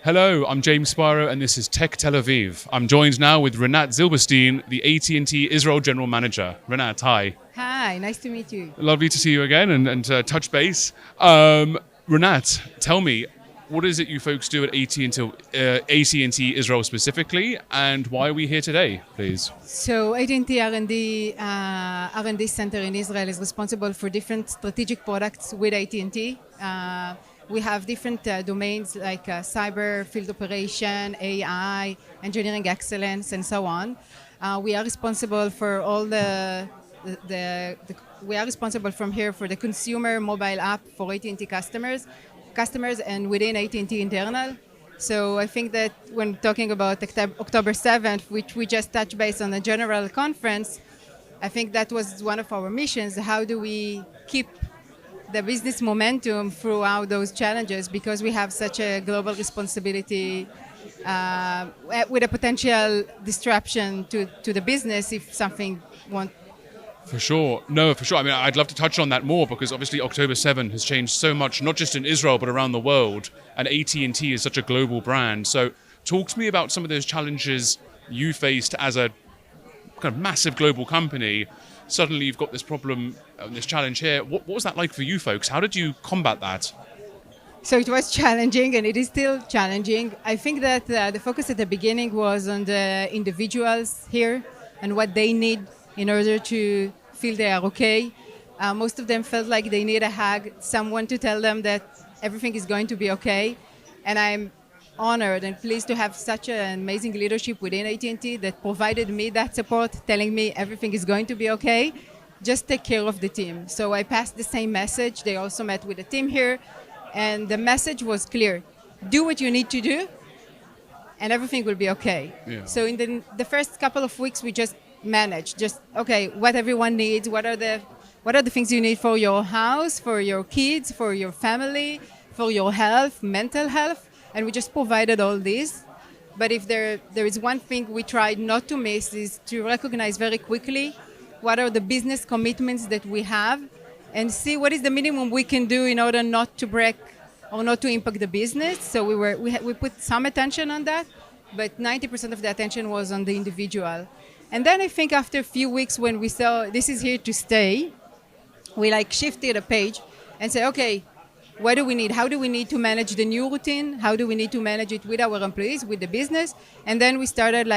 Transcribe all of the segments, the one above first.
Hello, I'm James Sparrow, and this is Tech Tel Aviv. I'm joined now with Rinat Zilberstein, the AT&T Israel General Manager. Rinat, hi. Hi, nice to meet you. Lovely to see you again and touch base. Rinat, tell me, what is it you folks do at AT&T Israel specifically, and why are we here today, please? So AT&T R&D Center in Israel is responsible for different strategic products with AT&T. We have different domains like cyber, field operation, AI, engineering excellence, and so on. We are responsible for all we are responsible from here for the consumer mobile app for AT&T customers, and within AT&T internal. So I think that when talking about October 7th, which we just touched base on the general conference, I think that was one of our missions. How do we keep the business momentum throughout those challenges, because we have such a global responsibility with a potential disruption to the business if something won't. For sure. No, for sure. I mean, I'd love to touch on that more because obviously October 7 has changed so much, not just in Israel, but around the world. And AT&T is such a global brand. So talk to me about some of those challenges you faced as a kind of massive global company. Suddenly you've got this problem, this challenge here. What was that like for you folks? How did you combat that? So it was challenging, and it is still challenging. I think that the focus at the beginning was on the individuals here and what they need in order to feel they are okay. Most of them felt like they need a hug, someone to tell them that everything is going to be okay. And I'm honored and pleased to have such an amazing leadership within AT&T that provided me that support, telling me everything is going to be okay. Just take care of the team. So I passed the same message. They also met with the team here, and the message was clear. Do what you need to do, and everything will be okay. Yeah. So in the first couple of weeks, we just managed. Just, okay, what everyone needs, what are the things you need for your house, for your kids, for your family, for your health, mental health, and we just provided all this. But if there is one thing we tried not to miss is to recognize very quickly what are the business commitments that we have and see what is the minimum we can do in order not to break or not to impact the business. So we put some attention on that, but 90% of the attention was on the individual. And then I think after a few weeks when we saw this is here to stay, we shifted a page and said, okay, what do we need? How do we need to manage the new routine? How do we need to manage it with our employees, with the business? And then we started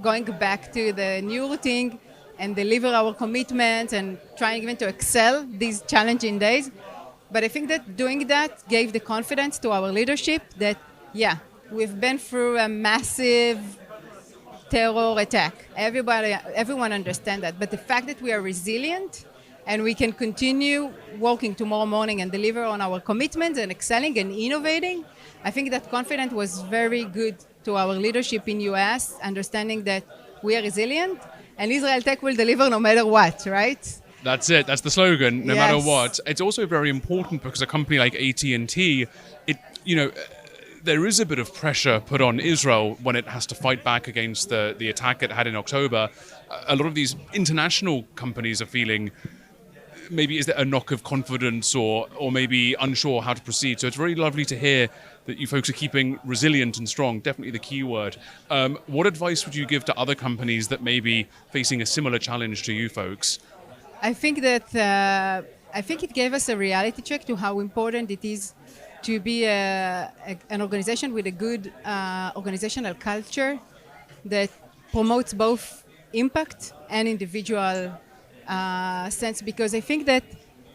going back to the new routine and deliver our commitments and trying even to excel these challenging days. But I think that doing that gave the confidence to our leadership that, yeah, we've been through a massive terror attack. Everyone understands that. But the fact that we are resilient and we can continue working tomorrow morning and deliver on our commitments and excelling and innovating, I think that confidence was very good to our leadership in US, understanding that we are resilient and Israel Tech will deliver no matter what, right? That's it. That's the slogan, no Yes. matter what. It's also very important because a company like AT&T, there is a bit of pressure put on Israel when it has to fight back against the attack it had in October. A lot of these international companies are feeling, maybe is there a knock of confidence or maybe unsure how to proceed. So it's very lovely to hear that you folks are keeping resilient and strong, definitely the key word. What advice would you give to other companies that may be facing a similar challenge to you folks? I think that it gave us a reality check to how important it is to be an organization with a good organizational culture that promotes both impact and individual sense, because I think that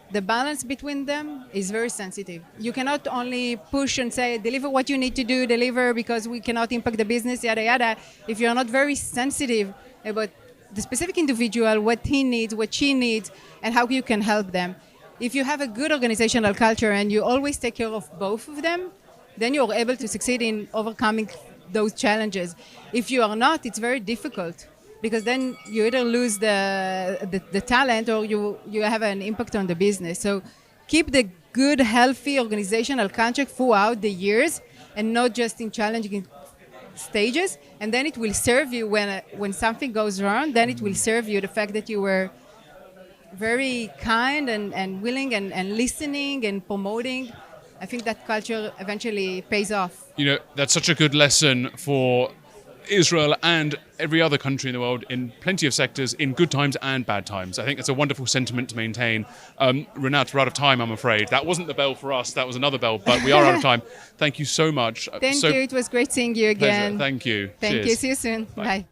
the balance between them is very sensitive. You cannot only push and say, deliver what you need to do, deliver because we cannot impact the business, yada, yada, if you're not very sensitive about the specific individual, what he needs, what she needs, and how you can help them. If you have a good organizational culture and you always take care of both of them, then you're able to succeed in overcoming those challenges. If you are not, it's very difficult, because then you either lose the talent or you have an impact on the business. So keep the good, healthy organizational culture throughout the years and not just in challenging stages, and then it will serve you when something goes wrong. Then it will serve you the fact that you were very kind and willing and listening and promoting I think that culture eventually pays off. You know, that's such a good lesson for Israel and every other country in the world in plenty of sectors, in good times and bad times. I think it's a wonderful sentiment to maintain. Rinat, we're out of time, I'm afraid. That wasn't the bell for us, that was another bell, but we are out of time. Thank you so much. Thank you, it was great seeing you again. Pleasure. Thank you. Thank Cheers. you, see you soon. Bye.